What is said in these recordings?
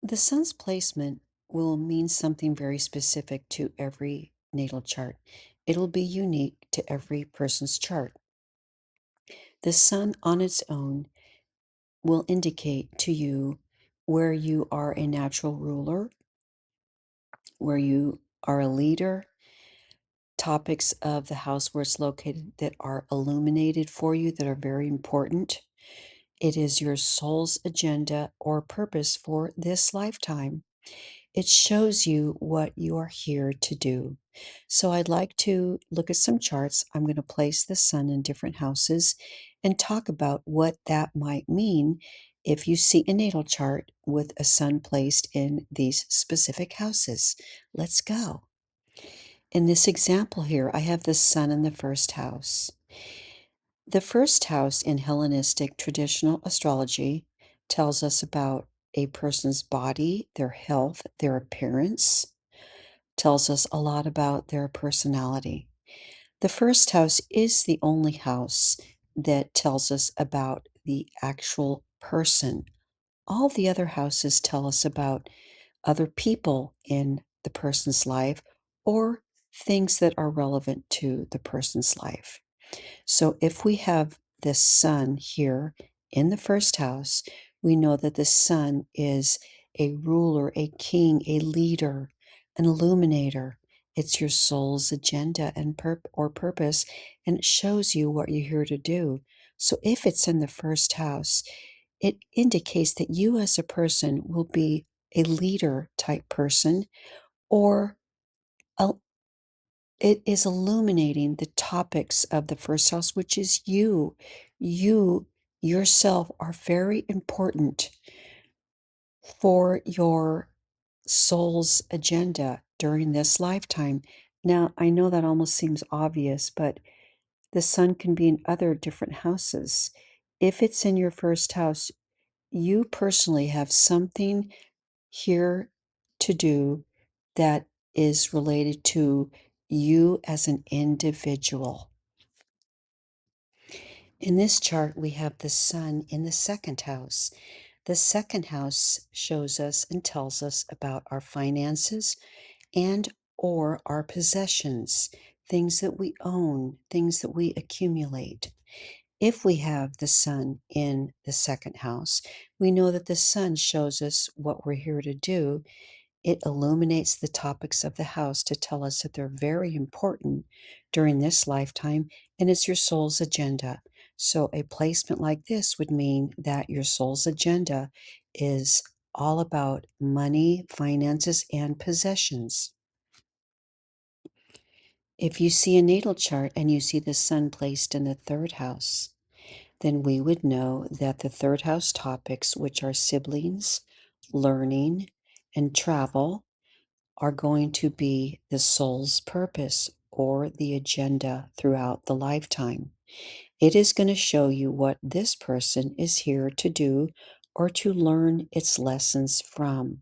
The sun's placement will mean something very specific to every natal chart. It'll be unique to every person's chart. The sun on its own will indicate to you where you are a natural ruler, where you are a leader, topics of the house where it's located that are illuminated for you that are very important. It is your soul's agenda or purpose for this lifetime. It shows you what you are here to do. So I'd like to look at some charts. I'm going to place the sun in different houses and talk about what that might mean if you see a natal chart with a sun placed in these specific houses. Let's go. In this example here, I have the sun in the first house. The first house in Hellenistic traditional astrology tells us about a person's body, their health, their appearance, tells us a lot about their personality. The first house is the only house that tells us about the actual person. All the other houses tell us about other people in the person's life or things that are relevant to the person's life. So if we have the sun here in the first house, we know that the sun is a ruler, a king, a leader, an illuminator. It's your soul's agenda and purpose, and it shows you what you're here to do. So if it's in the first house, it indicates that you as a person will be a leader type person, or a, it is illuminating the topics of the first house, which is you. You yourself are very important for your soul's agenda during this lifetime. Now, I know that almost seems obvious, but the sun can be in other different houses. If it's in your first house, you personally have something here to do that is related to you as an individual. In this chart, we have the sun in the second house. The second house shows us and tells us about our finances and or our possessions, things that we own, things that we accumulate. If we have the sun in the second house, we know that the sun shows us what we're here to do. It illuminates the topics of the house to tell us that they're very important during this lifetime, and it's your soul's agenda. So, a placement like this would mean that your soul's agenda is all about money, finances, and possessions. If you see a natal chart and you see the sun placed in the third house, then we would know that the third house topics, which are siblings, learning, and travel, are going to be the soul's purpose or the agenda throughout the lifetime. It is going to show you what this person is here to do or to learn its lessons from.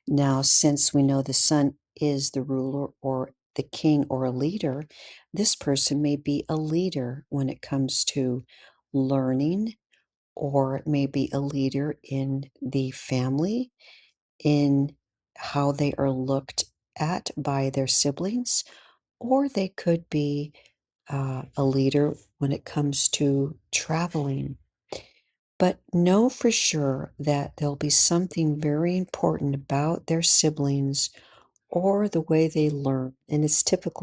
Now, since we know the sun is the ruler or the king or a leader, this person may be a leader when it comes to learning, or it may be a leader in the family, in how they are looked at by their siblings, or they could be a leader when it comes to traveling. But know for sure that there'll be something very important about their siblings or the way they learn. And it's going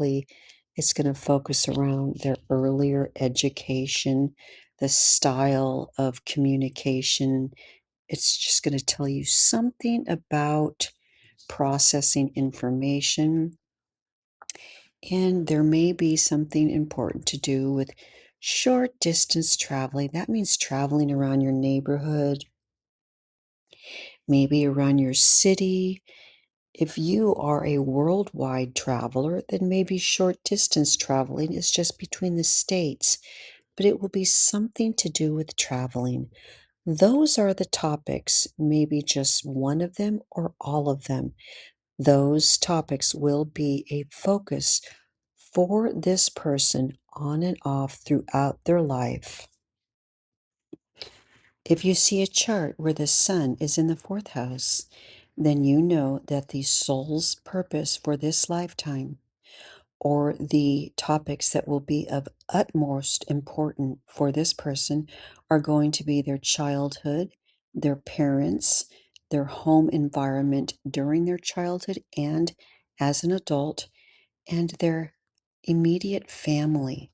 to focus around their earlier education, the style of communication. It's just going to tell you something about processing information. And there may be something important to do with short distance traveling. That means traveling around your neighborhood, maybe around your city. If you are a worldwide traveler, then maybe short distance traveling is just between the states, but it will be something to do with traveling. Those are the topics, maybe just one of them or all of them. Those topics will be a focus for this person on and off throughout their life. If you see a chart where the sun is in the fourth house, then you know that the soul's purpose for this lifetime, or the topics that will be of utmost importance for this person, are going to be their childhood, their parents, their home environment during their childhood and as an adult, and their immediate family.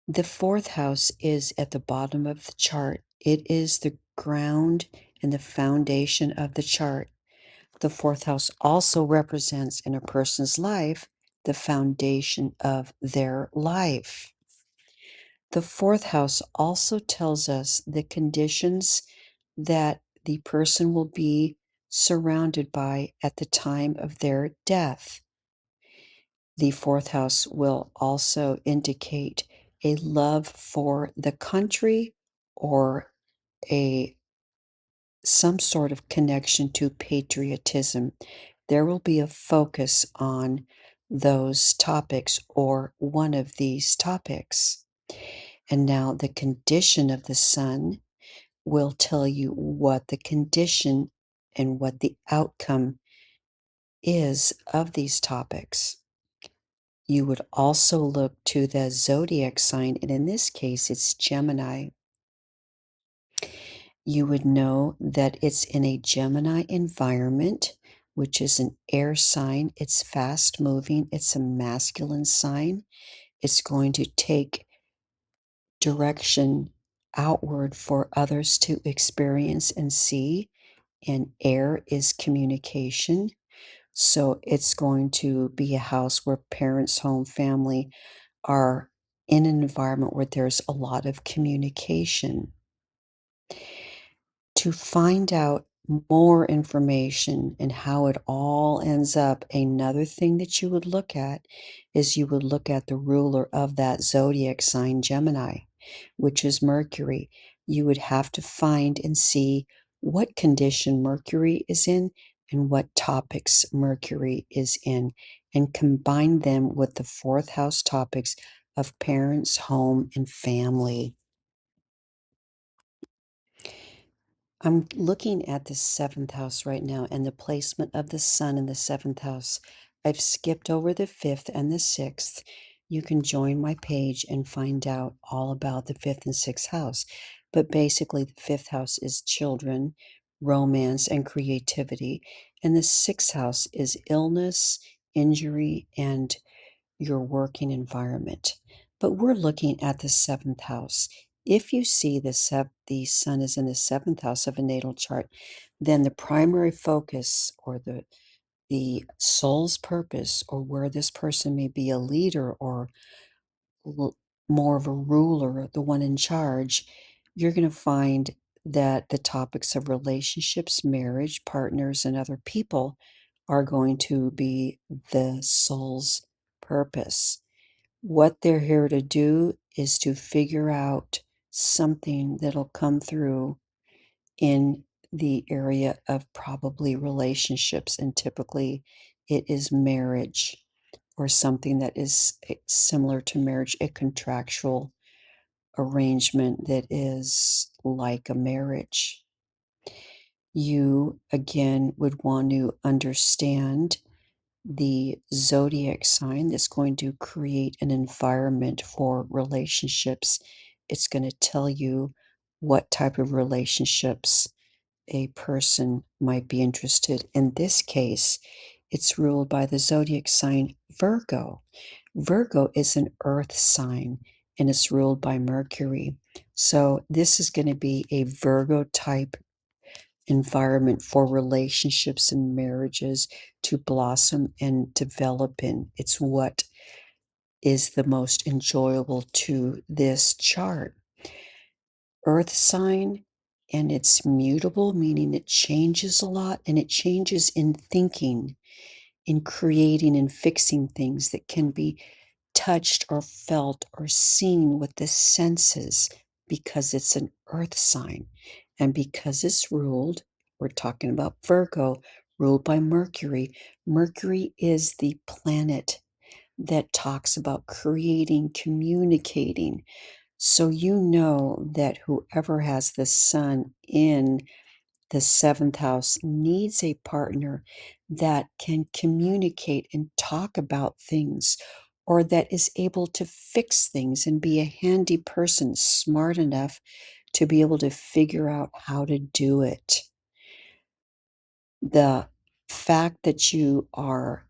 The fourth house is at the bottom of the chart. It is the ground and the foundation of the chart. The fourth house also represents in a person's life the foundation of their life. The fourth house also tells us the conditions that the person will be surrounded by at the time of their death. The fourth house will also indicate a love for the country or a some sort of connection to patriotism. There will be a focus on those topics or one of these topics. And now the condition of the sun will tell you what the condition and what the outcome is of these topics. You would also look to the zodiac sign, and in this case, it's Gemini. You would know that it's in a Gemini environment, which is an air sign. It's fast moving, it's a masculine sign. It's going to take direction outward for others to experience and see. And air is communication. So it's going to be a house where parents, home, family are in an environment where there's a lot of communication. To find out more information and how it all ends up, another thing that you would look at is you would look at the ruler of that zodiac sign, Gemini, which is Mercury. You would have to find and see what condition Mercury is in and what topics Mercury is in, and combine them with the fourth house topics of parents, home, and family. I'm looking at the seventh house right now and the placement of the sun in the seventh house. I've skipped over the fifth and the sixth. You can join my page and find out all about the fifth and sixth house. But basically, the fifth house is children, romance, and creativity. And the sixth house is illness, injury, and your working environment. But we're looking at the seventh house. If you see the sun is in the seventh house of a natal chart, then the primary focus or the soul's purpose, or where this person may be a leader or l- more of a ruler, the one in charge, you're going to find that the topics of relationships, marriage, partners, and other people are going to be the soul's purpose. What they're here to do is to figure out something that'll come through in the area of probably relationships, and typically it is marriage or something that is similar to marriage, a contractual arrangement that is like a marriage. You again would want to understand the zodiac sign that's going to create an environment for relationships. It's going to tell you what type of relationships a person might be interested. In this case, it's ruled by the zodiac sign Virgo. Virgo is an earth sign and it's ruled by Mercury. So this is going to be a Virgo type environment for relationships and marriages to blossom and develop in. It's what is the most enjoyable to this chart. Earth sign, and it's mutable, meaning it changes a lot, and it changes in thinking, in creating and fixing things that can be touched or felt or seen with the senses, because it's an earth sign. And because it's ruled, we're talking about Virgo, ruled by Mercury. Mercury is the planet that talks about creating, communicating. So you know that whoever has the sun in the seventh house needs a partner that can communicate and talk about things, or that is able to fix things and be a handy person, smart enough to be able to figure out how to do it. The fact that you are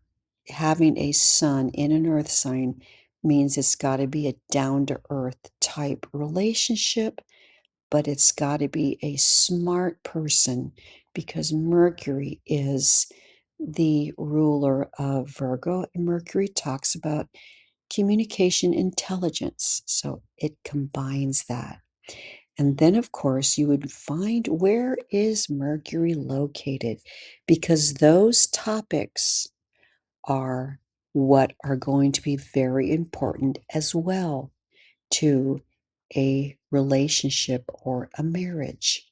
having a sun in an earth sign means it's got to be a down to earth type relationship, but it's got to be a smart person, because Mercury is the ruler of Virgo, and Mercury talks about communication intelligence. So it combines that. And then, of course, you would find where is Mercury located, because those topics are what are going to be very important as well to a relationship or a marriage.